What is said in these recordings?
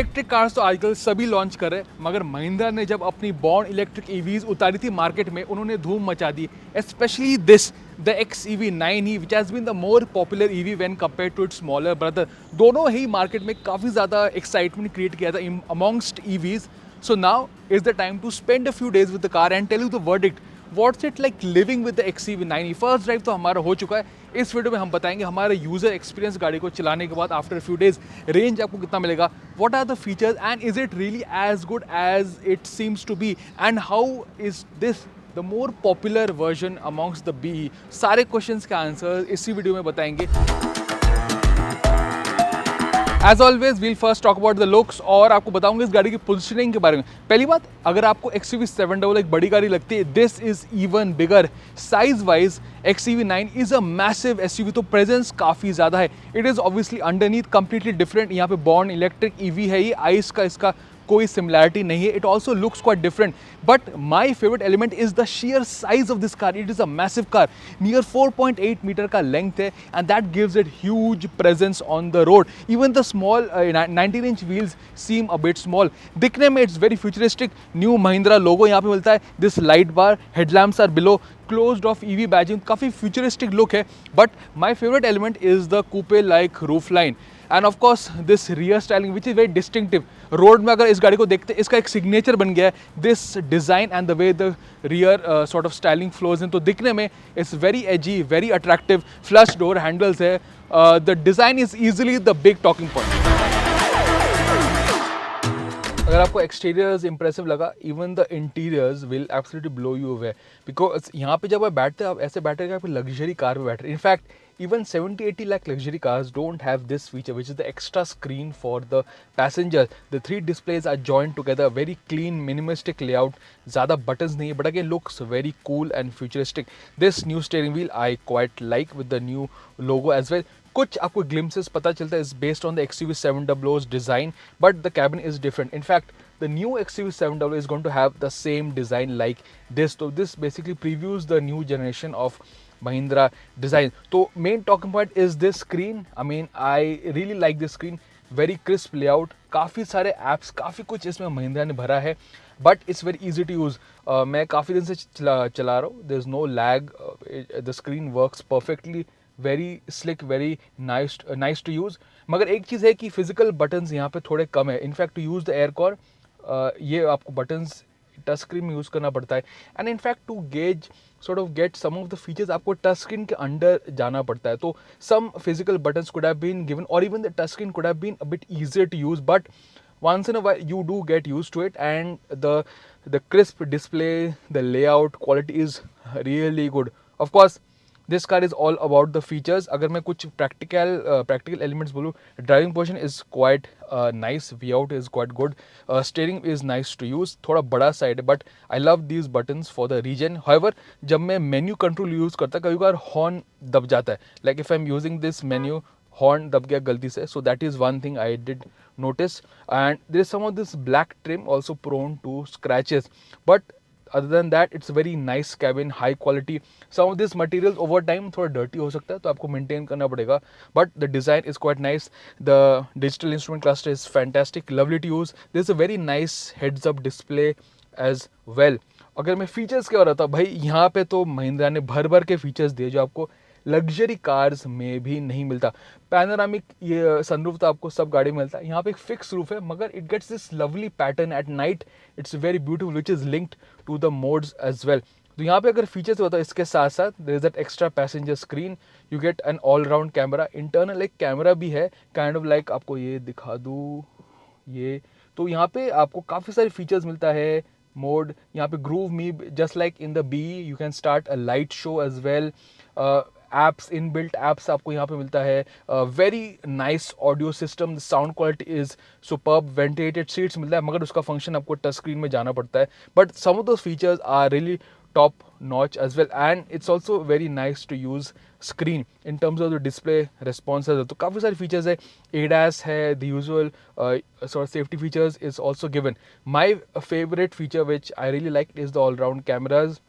Electric cars तो आजकल सभी लॉन्च कर रहे हैं, मगर महिंद्रा ने जब अपनी बॉर्न इलेक्ट्रिक ईवीज उतारी थी मार्केट में, उन्होंने धूम मचा दी। स्पेशली दिस द XEV9 ही which has been the more popular EV when compare to its smaller brother. दोनों ही मार्केट में काफ़ी ज़्यादा एक्साइटमेंट क्रिएट किया था amongst EVs. So now is the time to spend a few days with the car and tell you the verdict. What's it like living with the XEV9? First drive तो हमारा हो चुका है। इस video में हम बताएंगे हमारा यूजर एक्सपीरियंस गाड़ी को चलाने के बाद आफ्टर फ्यू डेज। रेंज आपको कितना मिलेगा, what are the features and is it really as good as it seems to be, and how is this the more popular version amongst the B. सारे questions के answer इसी video में बताएंगे। As always we'll first talk about the looks, और आपको बताऊंगा इस गाड़ी की पोजिशनिंग के बारे में। पहली बात, अगर आपको XUV700 एक बड़ी गाड़ी लगती है, this is even bigger. Size wise XEV9 is a massive SUV, तो प्रेजेंस काफ़ी ज़्यादा है। It is obviously underneath completely different. यहाँ पे बॉर्न इलेक्ट्रिक EV है, ये आइस का इसका कोई सिमिलैरिटी नहीं है। It also looks quite different, but my favourite element is the sheer size of this car. It is a massive car, near 4.8 metre का लेंथ है, and that gives it huge presence on the road. Even the small 19-inch wheels seem a bit small. दिखने में it's very futuristic. New Mahindra logo यहाँ पे मिलता है। This light bar, headlamps are below, closed off EV badging, काफ़ी futuristic look है। But my favourite element is the coupe like roof line, end of course this rear styling which is very distinctive. Road में अगर इस गाड़ी को देखते, इसका एक सिग्नेचर बन गया है this design and the way the rear sort of styling flows in. तो दिखने में it's very edgy, very attractive. Flush door handles है। The design is easily the big talking point. अगर आपको एक्सटीरियर्स इंप्रेसिव लगा, even the interiors will absolutely blow you away, because यहाँ पे जब आप बैठते हैं आप ऐसे बैठे हैं आप लग्जरी कार में बैठ रहे हैं। In fact even 70-80 lakh luxury cars don't have this feature, which is the extra screen for the passengers. The three displays are joined together, very clean minimalistic layout, ज़्यादा buttons नहीं है, but again looks very cool and futuristic. This new steering wheel I quite like with the new logo as well. कुछ आपको glimpses पता चलता है is based on the XUV700's design, but the cabin is different. In fact, the new XUV700 is going to have the same design like this. So this basically previews the new generation of Mahindra design. So main talking point is this screen. I mean, I really like this screen. Very crisp layout. काफ़ी सारे apps, काफ़ी कुछ इसमें महिंद्रा ने भरा है, but it's very easy to use. मैं काफ़ी दिन से चला रहा हूँ. There's no lag. The screen works perfectly. Very slick, very nice to use. मगर एक चीज़ है कि physical buttons यहाँ पे थोड़े कम है. In fact, to use the AirCore, ये आपको buttons टच स्क्रीन में यूज़ करना पड़ता है, and in fact to gauge sort of get some of the features आपको टच स्क्रीन के अंडर जाना पड़ता है। तो some physical buttons could have been given, or even the touch screen could have been a bit easier to use, but once in a while you do get used to it, and the crisp display, the layout quality is really good. Of course this car is all about the features. अगर मैं कुछ practical elements बोलूँ, driving position is quite nice, V-out is quite good, steering is nice to use, थोड़ा बड़ा side है, but I love these buttons for the region. However, जब मैं menu control use करता कभी बार हॉर्न दब जाता है, like if I'm using this menu, horn दब गया गलती से, so that is one thing I did notice, and there is some of this black trim also prone to scratches, but other than that it's very nice cabin, high quality. Some of this materials over time थोड़ा dirty हो सकता है, तो आपको maintain करना पड़ेगा, but the design is quite nice. The digital instrument cluster is fantastic, lovely to use. There's a very nice heads up display as well. अगर मैं फीचर्स क्या हो रहा था भाई, यहाँ पे तो महिंद्रा ने भर भर के फीचर्स दिए जो आपको लग्जरी कार्स में भी नहीं मिलता। पैनोरामिक ये सनरूफ तो आपको सब गाड़ी में मिलता है, यहाँ पे एक फिक्स रूफ है, मगर it gets this lovely pattern at night, it's very beautiful, which is linked to the modes as well. तो यहाँ पे अगर फीचर्स होता है इसके साथ साथ there is that extra passenger screen, you get an all round camera, internal एक कैमरा भी है, काइंड ऑफ लाइक आपको ये दिखा दूँ ये, तो यहाँ पे आपको काफ़ी सारे फीचर्स मिलता है। मोड यहाँ पे groove me, just like in the B you can start a light show as well. Apps, inbuilt apps आपको यहाँ पे मिलता है। Very nice audio system, sound quality is superb, ventilated seats मिलता है, मगर उसका फंक्शन आपको टच स्क्रीन में जाना पड़ता है, but some of those features are really top notch as well, and it's also very nice to use screen in terms of the display response as well. तो काफ़ी सारे features है, ADAS है, the usual sort of safety features is also given. My favorite feature which I really liked is the all-round cameras,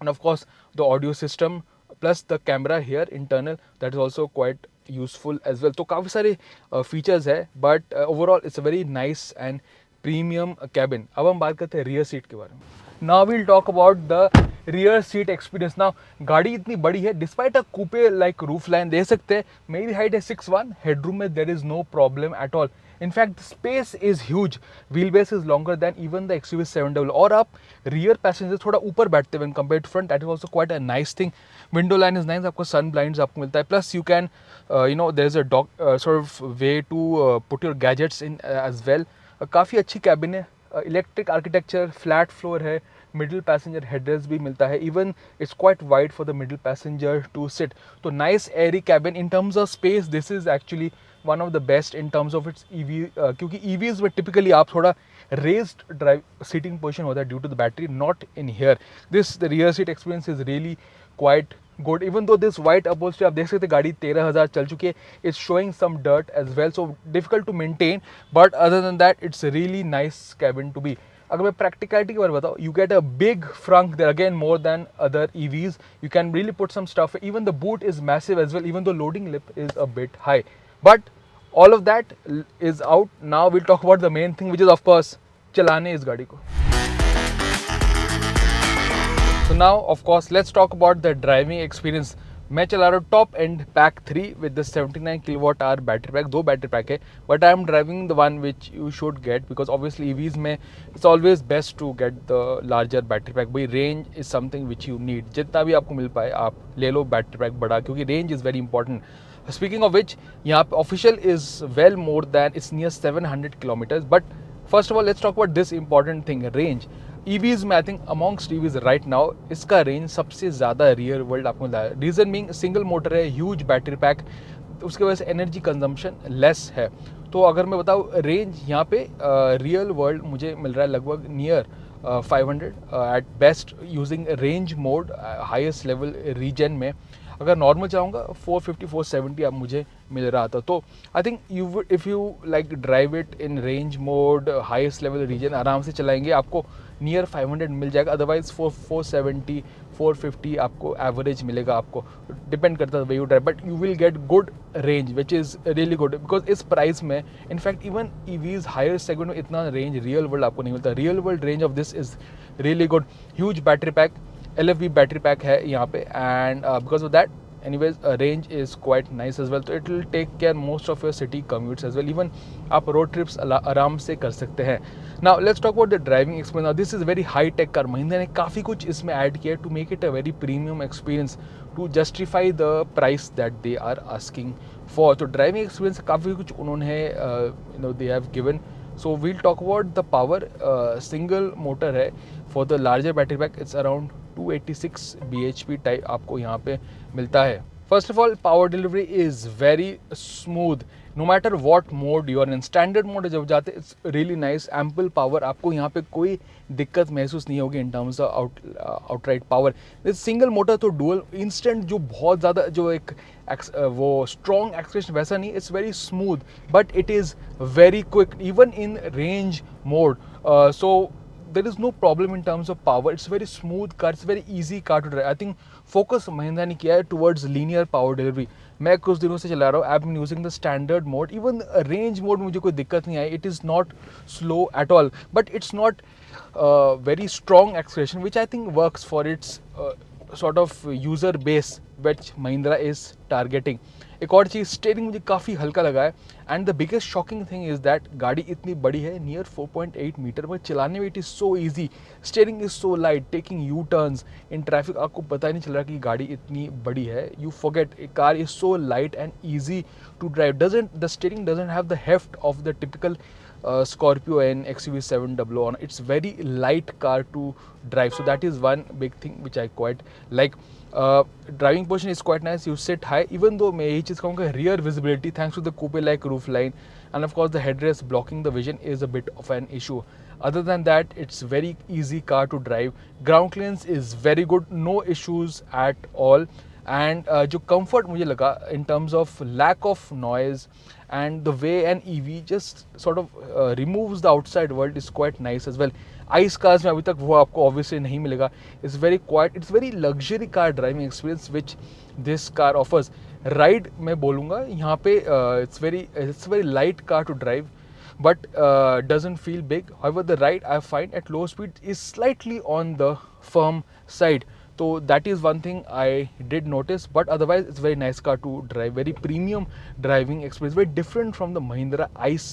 and of course the audio system plus the camera here internal, that is also quite useful as well. तो काफ़ी सारे features है, but overall it's a very nice and premium cabin. अब हम बात करते हैं rear seat के बारे में. Now we'll talk about the rear seat experience. Now गाड़ी इतनी बड़ी है, despite a coupe like roofline दे सकते हैं. मेरी हाइट है 6'1", हेडरूम में there is no problem at all. In fact, the space is huge. Wheelbase is longer than even the XUV 700. और आप rear passengers थोड़ा ऊपर बैठते हैं when compared to front. That is also quite a nice thing. Window line is nice. आपको sun blinds आपको मिलता है. Plus you can, there is a sort of way to put your gadgets in as well. काफ़ी अच्छी cabin है. Electric architecture, flat floor है. Middle passenger headrest भी मिलता है. Even it's quite wide for the middle passenger to sit. तो nice airy cabin. In terms of space this is actually one of the best in terms of its EV, क्योंकि EVs में typically आप थोड़ा raised drive seating position होता है due to the battery, not in here. This the rear seat experience is really quite good. Even दो this white upholstery आप देख सकते हैं गाड़ी 13,000 चल चुकी है. It's showing some dirt as well, so difficult to maintain, but other than that it's really nice cabin to be. अगर मैं प्रैक्टिकलिटी के बारे में बताऊँ, you get a big frunk there again more than other EVs. You can really put some stuff. Even the boot is massive as well, even the loading lip is a bit high. But all of that is out. Now we'll talk about the main thing, which is of course चलाने इस गाड़ी को. So now of course let's talk about the driving experience. मैं चला रहा हूँ top end pack 3 with the 79 kilowatt hour battery pack. 2 battery pack है, but I am driving the one which you should get, because obviously EVs में it's always best to get the larger battery pack. भाई range is something which you need. जितना भी आपको मिल पाए आप ले लो battery pack बड़ा, क्योंकि range is very important. Speaking of which, यहाँ पे official is well more than, it's near 700 kilometers. But first of all, let's talk about this important thing, range. EVs में I think amongst EVs right now, इसका range सबसे ज़्यादा rear world आपको मिलता है. Reason being single motor है, huge battery pack, उसके वजह से एनर्जी कंजम्पशन लेस है. तो अगर मैं बताऊँ रेंज यहाँ पे रियल वर्ल्ड मुझे मिल रहा है लगभग near 500 at best using range mode highest level regen में. अगर नॉर्मल चाहूँगा 450 470 अब मुझे मिल रहा था. तो I think you if you like drive it in range mode highest level regen आराम से चलाएंगे, आपको नियर 500 मिल जाएगा. अदरवाइज 470 450 आपको एवरेज मिलेगा. आपको डिपेंड करता है way you drive, but you will get good range which is really good. Because इस प्राइस में in fact even EVs higher segment में इतना रेंज रियल वर्ल्ड आपको नहीं मिलता. Real world range of this is really good. Huge battery pack, LFP battery pack है यहाँ पे, and because of that anyways range is quite nice as well. तो it will take care most of your city commutes as well. even आप road trips आराम से कर सकते हैं. now let's talk about the driving experience. now this is very high tech car. Mahindra ने काफ़ी कुछ इसमें ऐड किया to make it a very premium experience to justify the price that they are asking for. तो driving experience काफ़ी कुछ उन्होंने they have given. so we'll talk about the power. single motor है for the larger battery pack. it's around 286 bhp type आपको यहाँ पे मिलता है. First of all power delivery is very smooth no matter what mode you are in. Standard mode जब जाते it's really nice, ample power, आपको यहाँ पे कोई दिक्कत महसूस नहीं होगी in terms of outright power. Single motor तो डुअल इंस्टेंट जो बहुत ज़्यादा जो एक वो स्ट्रॉन्ग एक्सलेशन वैसा नहीं. It's very smooth but it is very quick even in range mode. So there is no problem in terms of power. it's very smooth car, it's very easy car to drive. I think focus Mahindra ने किया है towards linear power delivery. मैं कुछ दिनों से चला रहा हूँ, I've been using the standard mode. even range mode मुझे कोई दिक्कत नहीं आई. it is not slow at all, but it's not very strong acceleration, which I think works for its sort of user base which Mahindra is targeting. एक और चीज़, steering मुझे काफ़ी हल्का लगा है. And the biggest shocking thing is that गाड़ी इतनी बड़ी है, नियर 4.8 मीटर में, चलाने में it is so easy. Steering is so light, taking you turns in traffic आपको पता ही नहीं चल रहा कि गाड़ी इतनी बड़ी है. You forget, a car is so light and easy to drive. The steering doesn't have the heft of the typical Scorpio and XUV 700. It's very light car to drive, so that is one big thing which I quite like. Driving position is quite nice. You sit high, even though मैं यही चीज़ कहूँगा rear visibility thanks to the coupe like roof line, and of course the headrest blocking the vision is a bit of an issue. Other than that, it's very easy car to drive. Ground clearance is very good, no issues at all. And जो comfort मुझे लगा in terms of lack of noise and the way an EV just sort of removes the outside world is quite nice as well. ICE cars में अभी तक वो आपको obviously नहीं मिलेगा. It's very quiet. It's very luxury car driving experience which this car offers. Ride मैं बोलूँगा यहाँ पे it's very light car to drive, but doesn't feel big. However, the ride I find at low speed is slightly on the firm side. So that is one thing I did notice. But otherwise, it's very nice car to drive. Very premium driving experience. Very different from the Mahindra ICE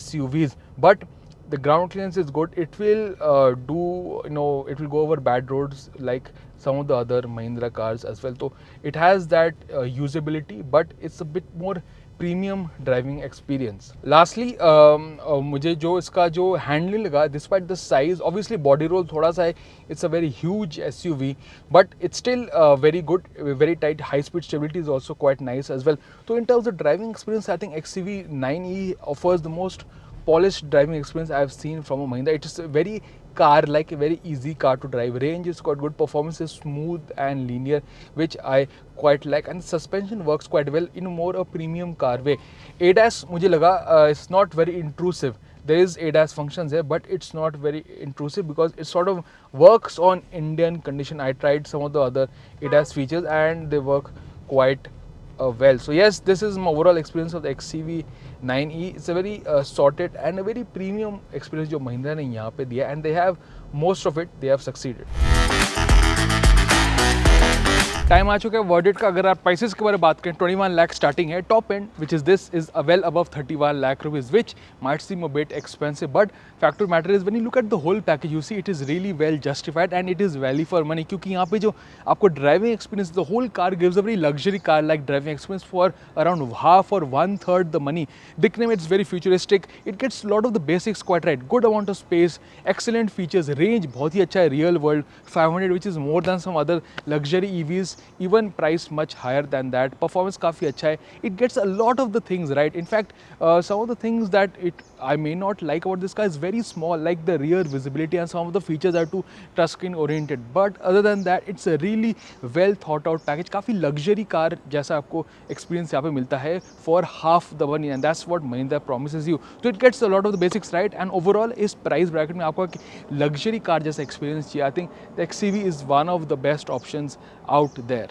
SUVs. But the ground clearance is good. It will it will go over bad roads like some of the other Mahindra cars as well. So it has that usability, but it's a bit more premium driving experience. Lastly मुझे जो इसका जो handling लगा, despite the size, obviously body roll थोड़ा सा है, it's a very huge SUV, but it's still very good, very tight, high speed stability is also quite nice as well. तो in terms of driving experience I think XCV 9e offers the most polished driving experience I have seen from a Mahindra. It is a very car like, a very easy car to drive. Range is quite good, performance is smooth and linear, which I quite like, and suspension works quite well in more a premium car way. ADAS मुझे लगा it's not very intrusive. There is ADAS functions here, but it's not very intrusive because it sort of works on Indian condition. I tried some of the other ADAS features and they work quite well. So yes, this is my overall experience of the XCV 9e. It's a very sorted and a very premium experience जो महिंद्रा ने यहाँ पे दिया, and they have most of it, they have succeeded. Time आ चुका है verdict का. अगर आप प्राइसेस के बारे में बात करें, 21 लाख स्टार्टिंग है. Top end which is this is well above 31 lakh rupees, which might seem a bit expensive, but factor matter is when you look at the whole package, you see it is really well justified and it is value for money. क्योंकि यहाँ पे जो आपको driving experience, the whole car gives a very luxury car like driving experience for around half और 1/3 the money. दिखने में it's very futuristic, it gets lot of the basics quite right, good amount of space, excellent features, range बहुत ही अच्छा है, real world 500 which is more than some other luxury EVs, even price much higher than that. Performance काफ़ी अच्छा है. It gets a lot of the things right. In fact, some of the things that I may not like about this car is very small, like the rear visibility, and some of the features are too touchscreen oriented. But other than that, it's a really well thought out package. काफ़ी luxury car जैसा आपको experience यहाँ पे मिलता है for half the money, and that's what Mahindra promises you. So it gets a lot of the basics right, and overall इस price bracket में आपको luxury car जैसा experience चाहिए. I think the XCV is one of the best options out there.